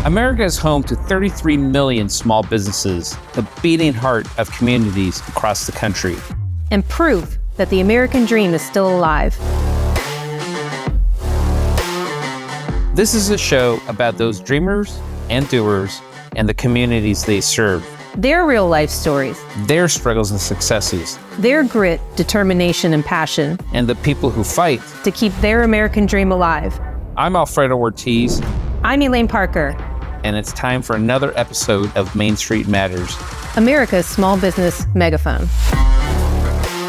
America is home to 33 million small businesses, the beating heart of communities across the country. And proof that the American dream is still alive. This is a show about those dreamers and doers and the communities they serve. Their real life stories. Their struggles and successes. Their grit, determination, and passion. And the people who fight to keep their American dream alive. I'm Alfredo Ortiz. I'm Elaine Parker. And it's time for another episode of Main Street Matters, America's small business megaphone.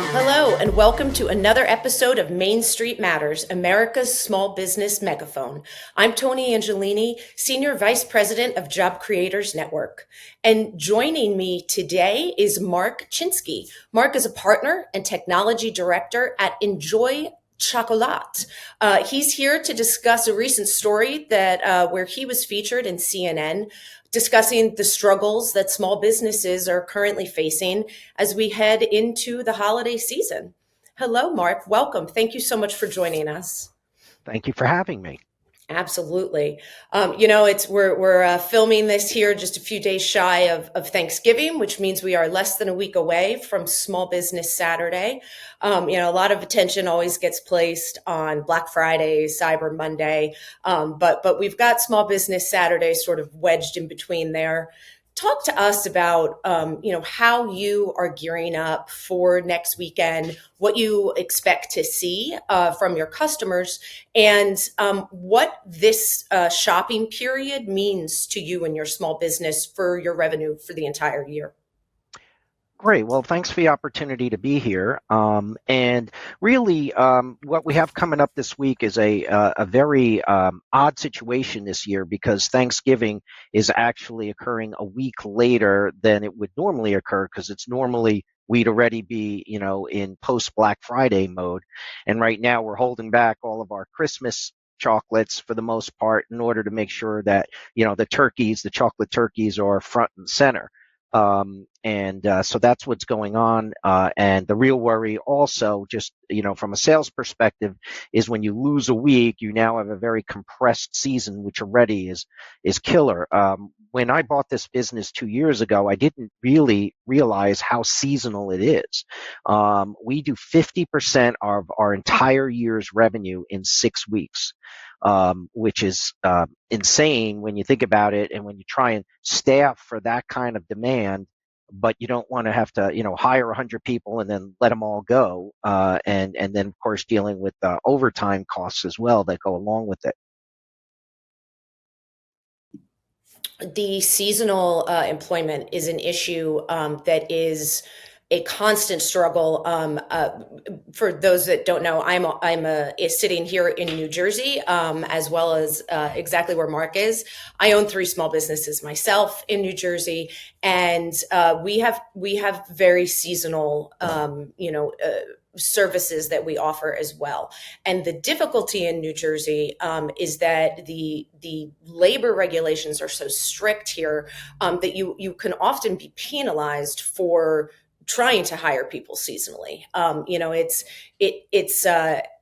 Hello, and welcome to another episode of Main Street Matters, America's small business megaphone. I'm Toni Angelini, Senior Vice President of Job Creators Network. And joining me today is Mark Chinsky. Mark is a partner and technology director at Enjoy Chocolat. He's here to discuss a recent story that where he was featured in CNN, discussing the struggles that small businesses are currently facing as we head into the holiday season. Hello, Mark. Welcome. Thank you so much for joining us. Thank you for having me. Absolutely. We're filming this here just a few days shy of Thanksgiving, which means we are less than a week away from Small Business Saturday. A lot of attention always gets placed on Black Friday, Cyber Monday, but we've got Small Business Saturday sort of wedged in between there. Talk to us about, how you are gearing up for next weekend, what you expect to see from your customers, and what this shopping period means to you and your small business for your revenue for the entire year. Great. Well, thanks for the opportunity to be here. And really, what we have coming up this week is a very odd situation this year because Thanksgiving is actually occurring a week later than it would normally occur because it's normally we'd already be, in post-Black Friday mode. And right now we're holding back all of our Christmas chocolates for the most part in order to make sure that, the chocolate turkeys are front and center. So that's what's going on. And the real worry also, just, from a sales perspective, is when you lose a week, you now have a very compressed season, which already is killer. When I bought this business 2 years ago, I didn't really realize how seasonal it is. We do 50% of our entire year's revenue in 6 weeks. Which is insane when you think about it, and when you try and staff for that kind of demand, but you don't want to have to, hire 100 people and then let them all go, and then of course dealing with overtime costs as well that go along with it. The seasonal employment is an issue that is a constant struggle. For those that don't know, I'm sitting here in New Jersey, as well as exactly where Mark is. I own 3 small businesses myself in New Jersey, and we have very seasonal, services that we offer as well. And the difficulty in New Jersey is that the labor regulations are so strict here that you can often be penalized for trying to hire people seasonally. It's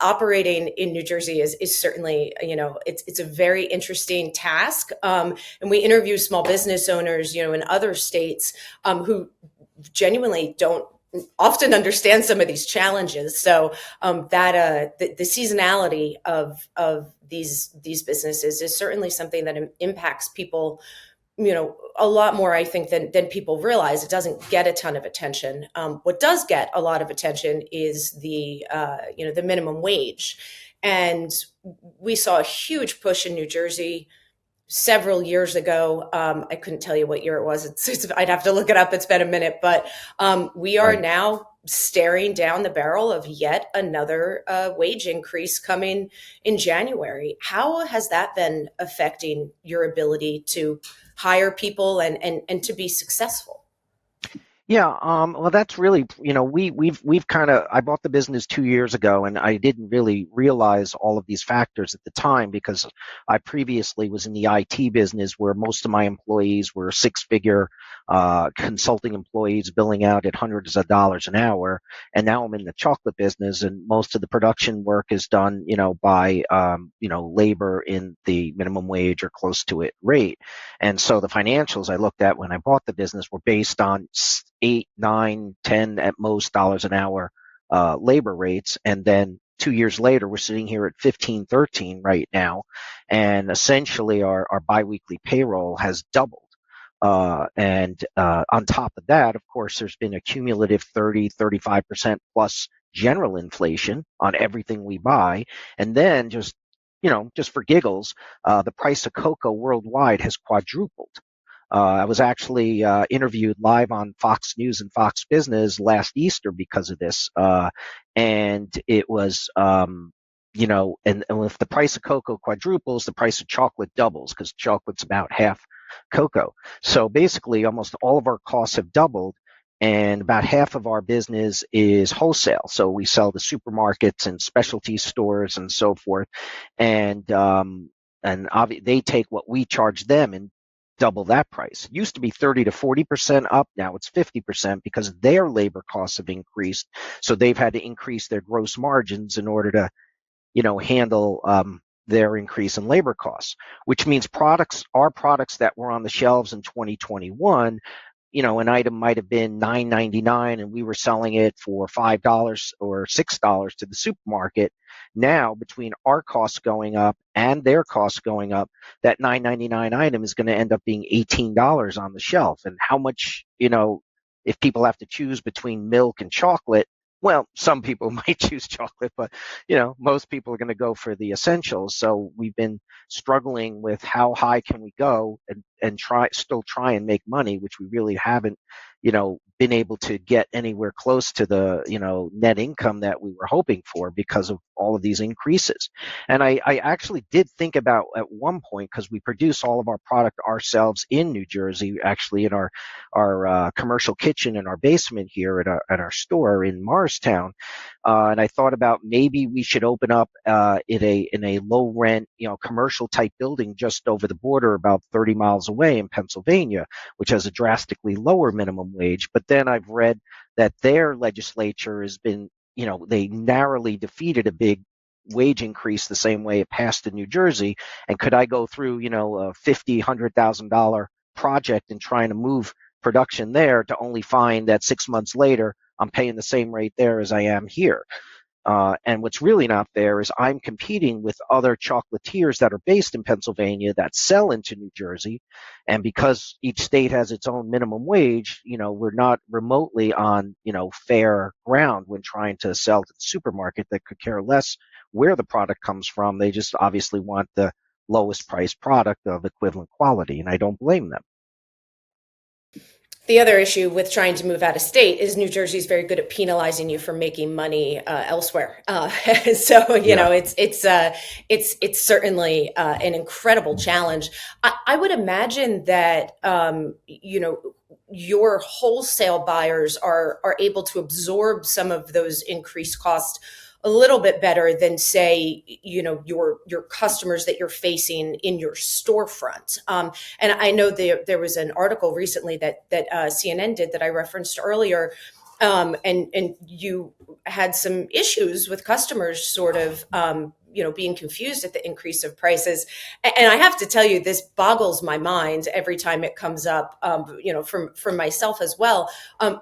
operating in New Jersey is certainly, it's a very interesting task. And we interview small business owners, in other states who genuinely don't often understand some of these challenges. So the seasonality of these businesses is certainly something that impacts people, a lot more, I think, than people realize. It doesn't get a ton of attention. What does get a lot of attention is the minimum wage. And we saw a huge push in New Jersey several years ago. I couldn't tell you what year it was. I'd have to look it up. It's been a minute, but we are now staring down the barrel of yet another wage increase coming in January. How has that been affecting your ability to hire people and to be successful? Yeah, well, that's really, we've kind of, I bought the business 2 years ago, and I didn't really realize all of these factors at the time because I previously was in the IT business where most of my employees were six-figure consulting employees billing out at hundreds of dollars an hour, and now I'm in the chocolate business, and most of the production work is done, by, labor in the minimum wage or close to it rate. And so the financials I looked at when I bought the business were based on 8, 9, 10 at most dollars an hour labor rates. And then 2 years later, we're sitting here at 15, 13 right now. And essentially our biweekly payroll has doubled. And on top of that, of course, there's been a cumulative 30, 35% plus general inflation on everything we buy. And then just for giggles, the price of cocoa worldwide has quadrupled. I was actually interviewed live on Fox News and Fox Business last Easter because of this. And it was, and if the price of cocoa quadruples, the price of chocolate doubles because chocolate's about half cocoa. So basically, almost all of our costs have doubled. And about half of our business is wholesale. So we sell to supermarkets and specialty stores and so forth. And they take what we charge them and double that price. It used to be 30 to 40% up. Now it's 50% because their labor costs have increased. So they've had to increase their gross margins in order to, handle their increase in labor costs, which means our products that were on the shelves in 2021, an item might have been $9.99 and we were selling it for $5 or $6 to the supermarket. Now, between our costs going up and their costs going up, that $9.99 item is going to end up being $18 on the shelf. And how much, if people have to choose between milk and chocolate, well, some people might choose chocolate, but most people are going to go for the essentials. So we've been struggling with how high can we go and still try and make money, which we really haven't, been able to get anywhere close to the, net income that we were hoping for because of all of these increases. And I actually did think about at one point, because we produce all of our product ourselves in New Jersey, actually in our commercial kitchen in our basement here at our store in Morristown. And I thought about maybe we should open up in a low rent, commercial type building just over the border, about 30 miles away in Pennsylvania, which has a drastically lower minimum wage. But then I've read that their legislature has been, they narrowly defeated a big wage increase the same way it passed in New Jersey. And could I go through, a $50,000-$100,000 project and trying to move production there to only find that 6 months later I'm paying the same rate there as I am here? And what's really not fair is I'm competing with other chocolatiers that are based in Pennsylvania that sell into New Jersey. And because each state has its own minimum wage, we're not remotely on, fair ground when trying to sell to the supermarket that could care less where the product comes from. They just obviously want the lowest priced product of equivalent quality. And I don't blame them. The other issue with trying to move out of state is New Jersey is very good at penalizing you for making money elsewhere. So it's certainly an incredible challenge. I would imagine that your wholesale buyers are able to absorb some of those increased costs a little bit better than, say, your customers that you're facing in your storefront. And I know there was an article recently that CNN did that I referenced earlier, and you had some issues with customers sort of being confused at the increase of prices. And I have to tell you, this boggles my mind every time it comes up, from myself as well.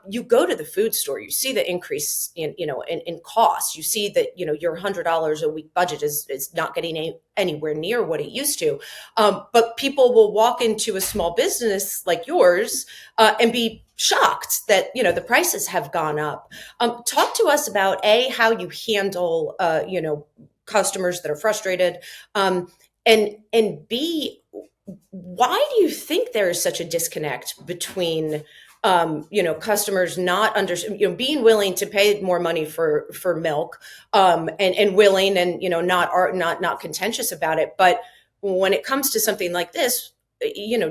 You go to the food store, you see the increase in costs. You see that, your $100 a week budget is not getting anywhere near what it used to. But people will walk into a small business like yours and be shocked that, the prices have gone up. Talk to us about how you handle, customers that are frustrated, and B, why do you think there is such a disconnect between customers not being willing to pay more money for milk, and willing and not contentious about it, but when it comes to something like this,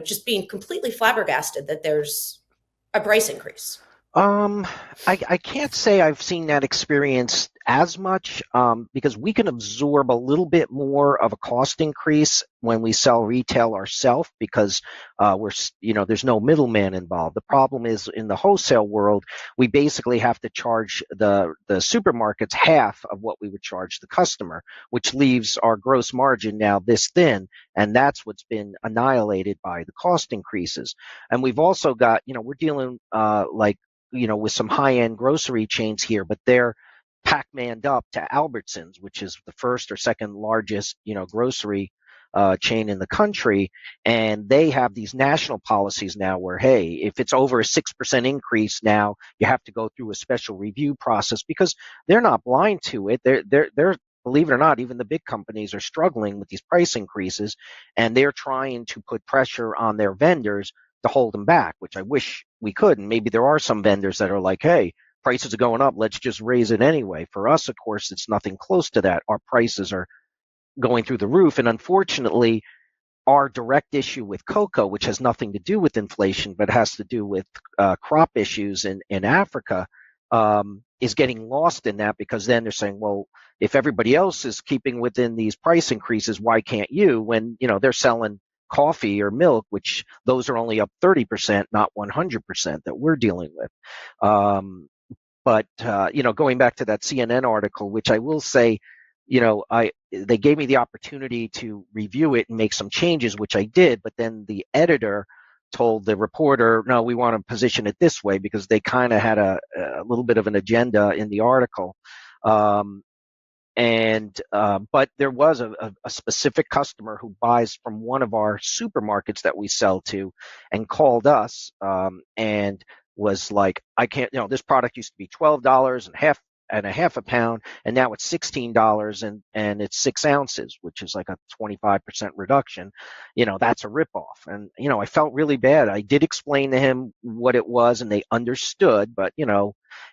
just being completely flabbergasted that there's a price increase? Um, I can't say I've seen that experience as much because we can absorb a little bit more of a cost increase when we sell retail ourselves because there's no middleman involved. The problem is in the wholesale world, we basically have to charge the supermarkets half of what we would charge the customer, which leaves our gross margin now this thin, and that's what's been annihilated by the cost increases. And we've also got, we're dealing with some high-end grocery chains here, but they're Pac-Maned up to Albertsons, which is the first or second largest, grocery chain in the country. And they have these national policies now where, hey, if it's over a 6% increase now, you have to go through a special review process because they're not blind to it. They're believe it or not, even the big companies are struggling with these price increases, and they're trying to put pressure on their vendors to hold them back, which I wish we could. And maybe there are some vendors that are like, hey, prices are going up, let's just raise it anyway. For us, of course, it's nothing close to that. Our prices are going through the roof. And unfortunately, our direct issue with cocoa, which has nothing to do with inflation, but has to do with crop issues in Africa, is getting lost in that because then they're saying, well, if everybody else is keeping within these price increases, why can't you? When, they're selling coffee or milk, which those are only up 30%, not 100% that we're dealing with. But going back to that CNN article, which I will say, they gave me the opportunity to review it and make some changes, which I did. But then the editor told the reporter, no, we want to position it this way because they kind of had a little bit of an agenda in the article. But there was a specific customer who buys from one of our supermarkets that we sell to and called us and was like, I can't, this product used to be $12 and a half a pound, and now it's $16 and it's 6 ounces, which is like a 25% reduction. That's a ripoff. And, I felt really bad. I did explain to him what it was and they understood, but,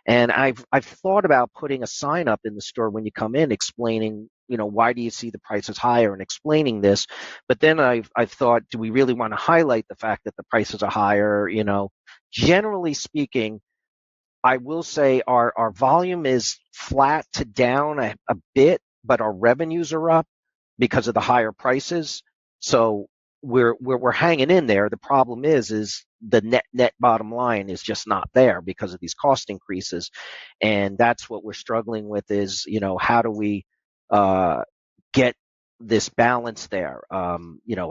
and I've thought about putting a sign up in the store when you come in explaining, why do you see the prices higher and explaining this. But then I've thought, do we really want to highlight the fact that the prices are higher? Generally speaking, I will say our volume is flat to down a bit, but our revenues are up because of the higher prices. So we're hanging in there. The problem is the net bottom line is just not there because of these cost increases, and that's what we're struggling with. Is how do we get this balance there? I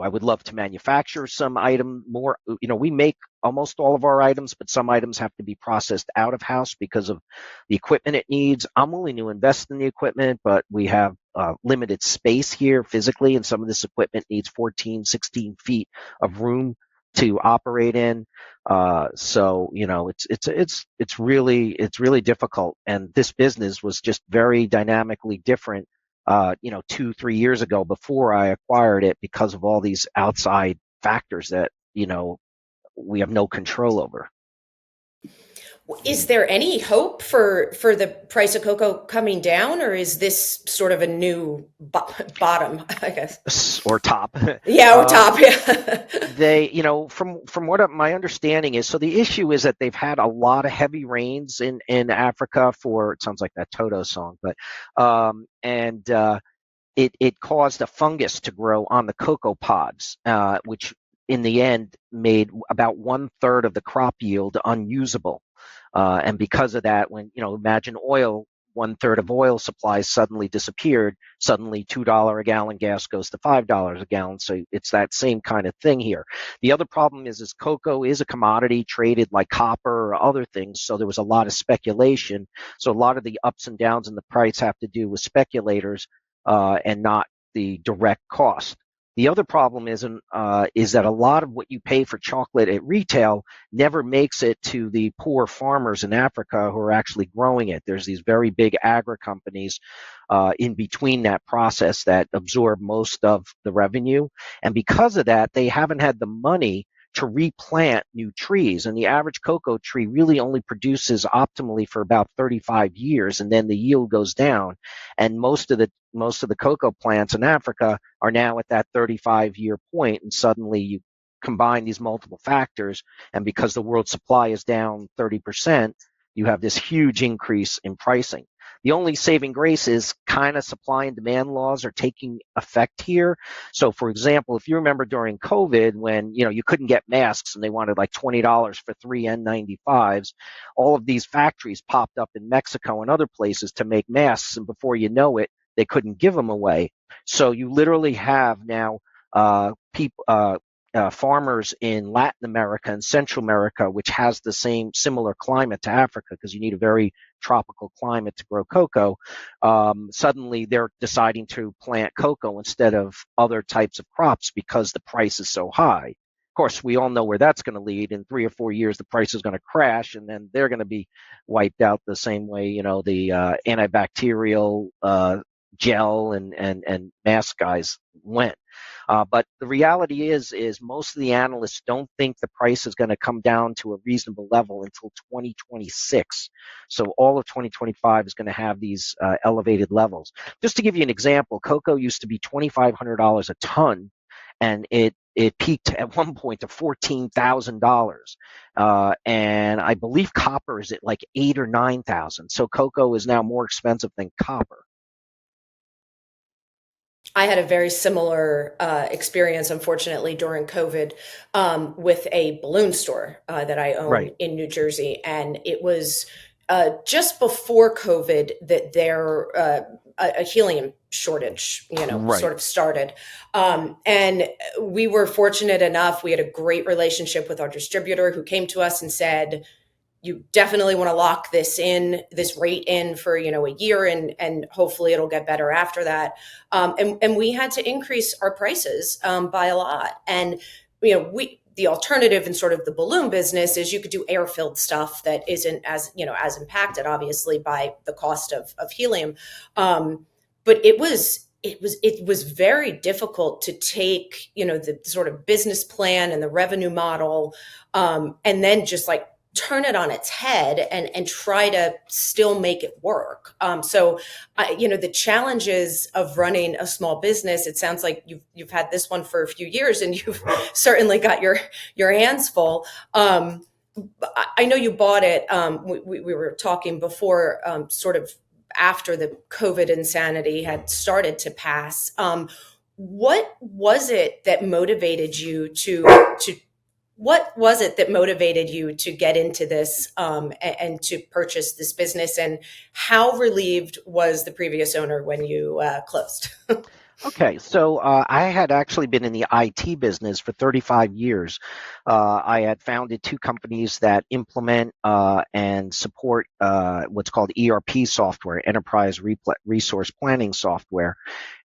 would love to manufacture some item more. We make almost all of our items, but some items have to be processed out of house because of the equipment it needs. I'm willing to invest in the equipment, but we have limited space here physically, and some of this equipment needs 14, 16 feet of room to operate in. So it's really difficult. And this business was just very dynamically different 2-3 years ago before I acquired it because of all these outside factors that, we have no control over. Is there any hope for the price of cocoa coming down, or is this sort of a new bottom, I guess? Or top. Yeah, or top, yeah. They, from what my understanding is, so the issue is that they've had a lot of heavy rains in Africa it sounds like that Toto song, but, it caused a fungus to grow on the cocoa pods, which in the end made about 1/3 of the crop yield unusable. And because of that, when, imagine oil, 1/3 of oil supply suddenly disappeared. Suddenly $2 a gallon gas goes to $5 a gallon. So it's that same kind of thing here. The other problem is cocoa is a commodity traded like copper or other things. So there was a lot of speculation. So a lot of the ups and downs in the price have to do with speculators and not the direct cost. The other problem is that a lot of what you pay for chocolate at retail never makes it to the poor farmers in Africa who are actually growing it. There's these very big agri companies in between that process that absorb most of the revenue. And because of that, they haven't had the money to replant new trees. And the average cocoa tree really only produces optimally for about 35 years, and then the yield goes down. And most of the cocoa plants in Africa are now at that 35-year point, and suddenly combine these multiple factors, and because the world supply is down 30%, you have this huge increase in pricing. The only saving grace is kind of supply and demand laws are taking effect here. So, for example, if you remember during COVID when you couldn't get masks and they wanted like $20 for 3N95s, all of these factories popped up in Mexico and other places to make masks, and before you know it, they couldn't give them away. So you literally have now people. Farmers in Latin America and Central America, which has the similar climate to Africa, because you need a very tropical climate to grow cocoa, suddenly they're deciding to plant cocoa instead of other types of crops because the price is so high. Of course, we all know where that's going to lead. In 3 or 4 years, the price is going to crash, and then they're going to be wiped out the same way, the antibacterial gel and mask guys went. But the reality is most of the analysts don't think the price is going to come down to a reasonable level until 2026. So all of 2025 is going to have these elevated levels. Just to give you an example, cocoa used to be $2,500 a ton, and it peaked at one point to $14,000. And I believe copper is at like 8,000 or 9,000. So cocoa is now more expensive than copper. I had a very similar experience, unfortunately, during COVID with a balloon store that I own in New Jersey. And it was just before COVID that a helium shortage, sort of started. And we were fortunate enough. We had a great relationship with our distributor who came to us and said, you definitely want to lock this rate in for, a year, and hopefully it'll get better after that. And we had to increase our prices by a lot. And, the alternative in sort of the balloon business is you could do air-filled stuff that isn't as impacted, obviously, by the cost of helium. But it was very difficult to take, the sort of business plan and the revenue model, and then just like turn it on its head and try to still make it work. So, the challenges of running a small business, it sounds like you've had this one for a few years and you've certainly got your hands full. I know you bought it. We were talking before, sort of after the COVID insanity had started to pass. What was it that motivated you to get into this and to purchase this business? And how relieved was the previous owner when you closed? Okay, so I had actually been in the IT business for 35 years. I had founded 2 companies that implement and support what's called ERP software, Enterprise Resource Planning Software.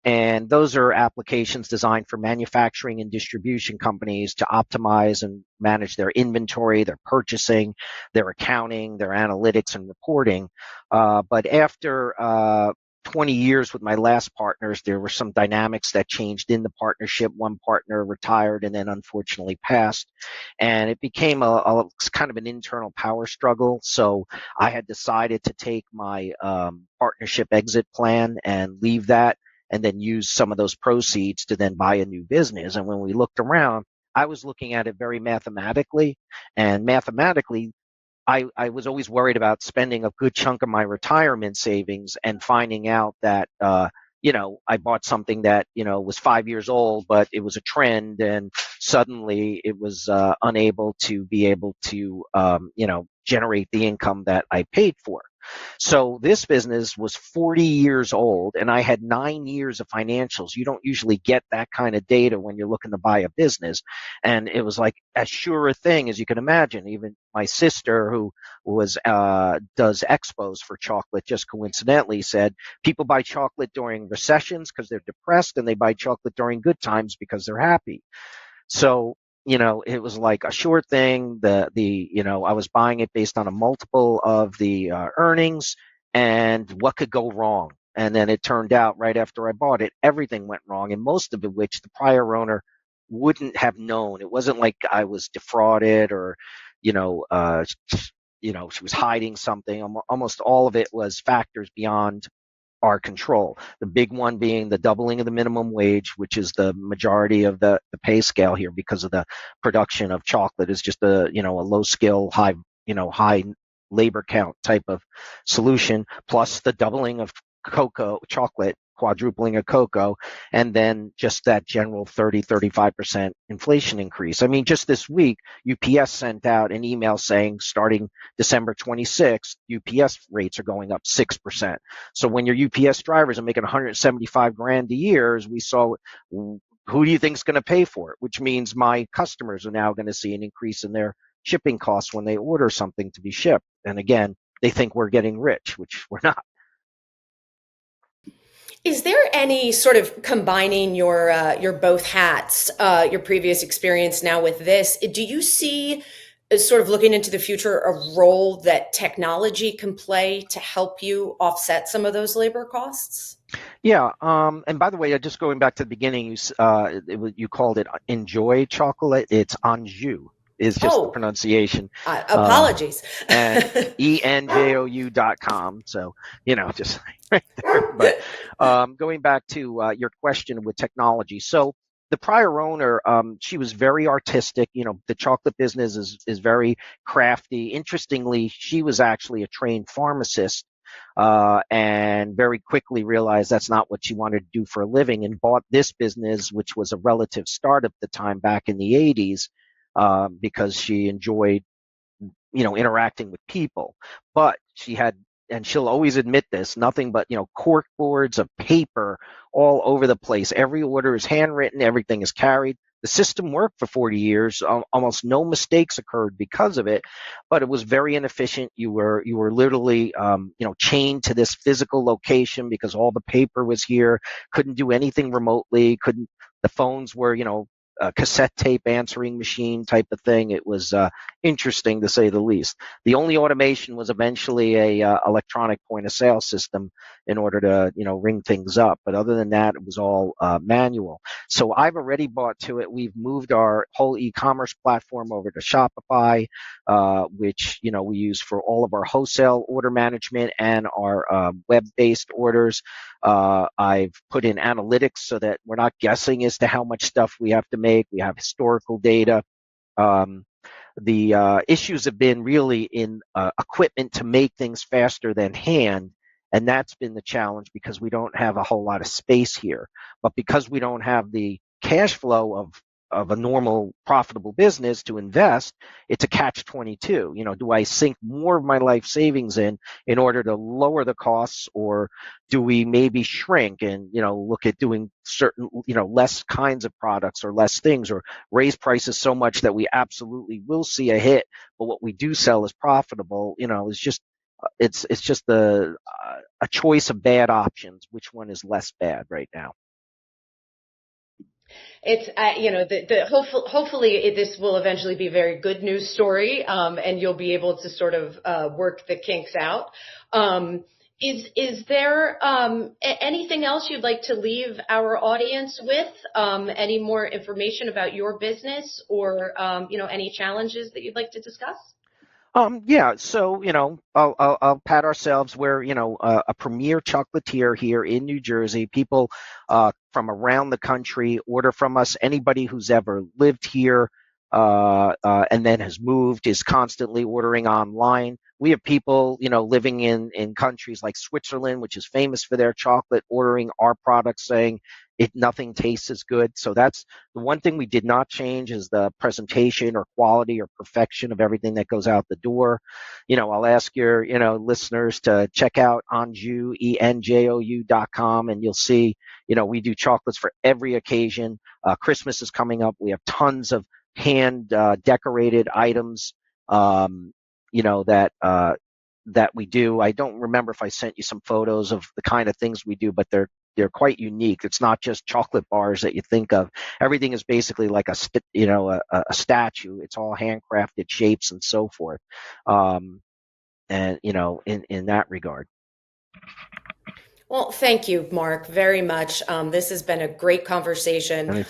And those are applications designed for manufacturing and distribution companies to optimize and manage their inventory, their purchasing, their accounting, their analytics and reporting. But after 20 years with my last partners, there were some dynamics that changed in the partnership. One partner retired and then unfortunately passed, and it became a kind of an internal power struggle. So I had decided to take my partnership exit plan and leave that, and then use some of those proceeds to then buy a new business. And when we looked around, I was looking at it very mathematically, and mathematically, I was always worried about spending a good chunk of my retirement savings and finding out that, I bought something that, was 5 years old, but it was a trend, and suddenly it was unable to be able to, generate the income that I paid for. So this business was 40 years old, and I had 9 years of financials. You don't usually get that kind of data when you're looking to buy a business. And it was like as sure a thing as you can imagine. Even my sister, who does expos for chocolate, just coincidentally said people buy chocolate during recessions because they're depressed, and they buy chocolate during good times because they're happy. So it was like a sure thing. I was buying it based on a multiple of the earnings, and what could go wrong. And then it turned out right after I bought it, everything went wrong, and most of it which the prior owner wouldn't have known. It wasn't like I was defrauded or, she was hiding something. Almost all of it was factors beyond our control. The big one being the doubling of the minimum wage, which is the majority of the pay scale here because of the production of chocolate is just a low skill, high labor count type of solution, plus the doubling of chocolate, quadrupling of cocoa, and then just that general 35% inflation increase. I mean, just this week, UPS sent out an email saying starting December 26th, UPS rates are going up 6%. So when your UPS drivers are making 175 grand a year, as we saw, who do you think is going to pay for it? Which means my customers are now going to see an increase in their shipping costs when they order something to be shipped. And again, they think we're getting rich, which we're not. Is there any sort of combining your both hats, your previous experience now with this? Do you see, sort of looking into the future, a role that technology can play to help you offset some of those labor costs? Yeah. And by the way, just going back to the beginning, you called it Enjoy chocolate. It's Anjou. Is just the pronunciation. Apologies. And enjou.com. So, just right there. But going back to your question with technology. So the prior owner, she was very artistic. The chocolate business is very crafty. Interestingly, she was actually a trained pharmacist. And very quickly realized that's not what she wanted to do for a living, and bought this business, which was a relative startup at the time back in the 80s, because she enjoyed, interacting with people. But she had, and she'll always admit this, nothing but, cork boards of paper all over the place. Every order is handwritten, everything is carried. The system worked for 40 years. Almost no mistakes occurred because of it, but it was very inefficient. You were literally, chained to this physical location because all the paper was here. Couldn't do anything remotely. The phones were, a cassette tape answering machine type of thing. It was interesting to say the least. The only automation was eventually a electronic point of sale system in order to ring things up. But other than that, it was all manual. So I've already bought to it. We've moved our whole e-commerce platform over to Shopify, which we use for all of our wholesale order management and our web-based orders. I've put in analytics so that we're not guessing as to how much stuff we have to make. We have historical data. The issues have been really in equipment to make things faster than hand. And that's been the challenge because we don't have a whole lot of space here. But because we don't have the cash flow of a normal profitable business to invest, it's a catch-22. Do I sink more of my life savings in order to lower the costs, or do we maybe shrink and, look at doing certain, less kinds of products or less things, or raise prices so much that we absolutely will see a hit, but what we do sell is profitable, is just, it's just a choice of bad options. Which one is less bad right now? It's, hopefully this will eventually be a very good news story, and you'll be able to sort of work the kinks out. Is there anything else you'd like to leave our audience with? Any more information about your business, or any challenges that you'd like to discuss? Yeah, so, I'll pat ourselves. We're, a premier chocolatier here in New Jersey. People from around the country order from us. Anybody who's ever lived here and then has moved is constantly ordering online. We have people, living in countries like Switzerland, which is famous for their chocolate, ordering our products, saying nothing tastes as good. So that's the one thing we did not change, is the presentation or quality or perfection of everything that goes out the door. I'll ask your, listeners to check out Anjou, enjou.com, and you'll see, we do chocolates for every occasion. Christmas is coming up. We have tons of hand decorated items, that we do. I don't remember if I sent you some photos of the kind of things we do, but they're quite unique. It's not just chocolate bars that you think of. Everything is basically like a statue. It's all handcrafted shapes and so forth. In that regard. Well, thank you, Mark, very much. This has been a great conversation.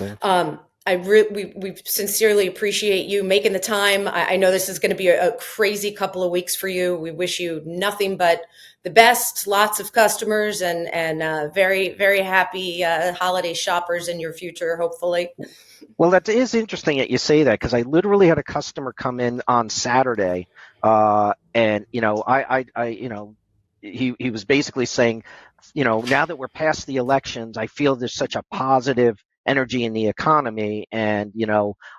We sincerely appreciate you making the time. I know this is going to be a crazy couple of weeks for you. We wish you nothing but the best, lots of customers, and very, very happy holiday shoppers in your future, hopefully. Well, that is interesting that you say that, because I literally had a customer come in on Saturday, and he was basically saying, now that we're past the elections, I feel there's such a positive energy in the economy, and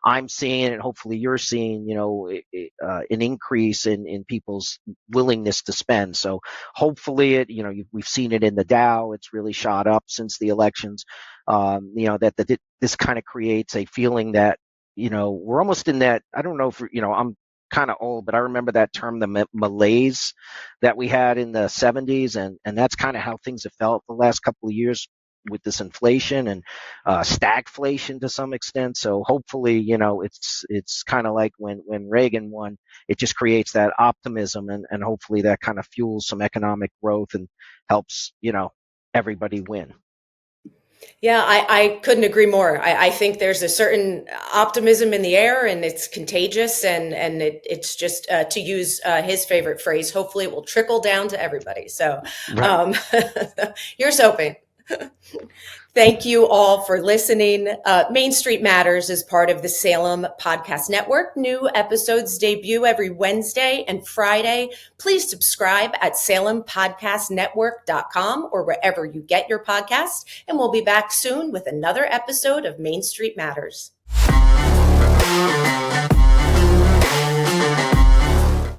I'm seeing, and hopefully you're seeing, an increase in people's willingness to spend. So hopefully we've seen it in the Dow. It's really shot up since the elections. This kind of creates a feeling that we're almost in that. I don't know if I'm kind of old, but I remember that term, the malaise that we had in the 70s, and that's kind of how things have felt the last couple of years with this inflation and stagflation to some extent. So hopefully, it's kind of like when Reagan won, it just creates that optimism, and hopefully that kind of fuels some economic growth and helps everybody win. Yeah, I couldn't agree more. I think there's a certain optimism in the air, and it's contagious, and it's just, to use his favorite phrase, hopefully it will trickle down to everybody. So Right. here's hoping. Thank you all for listening. Main Street Matters is part of the Salem Podcast Network. New episodes debut every Wednesday and Friday. Please subscribe at salempodcastnetwork.com or wherever you get your podcasts. And we'll be back soon with another episode of Main Street Matters.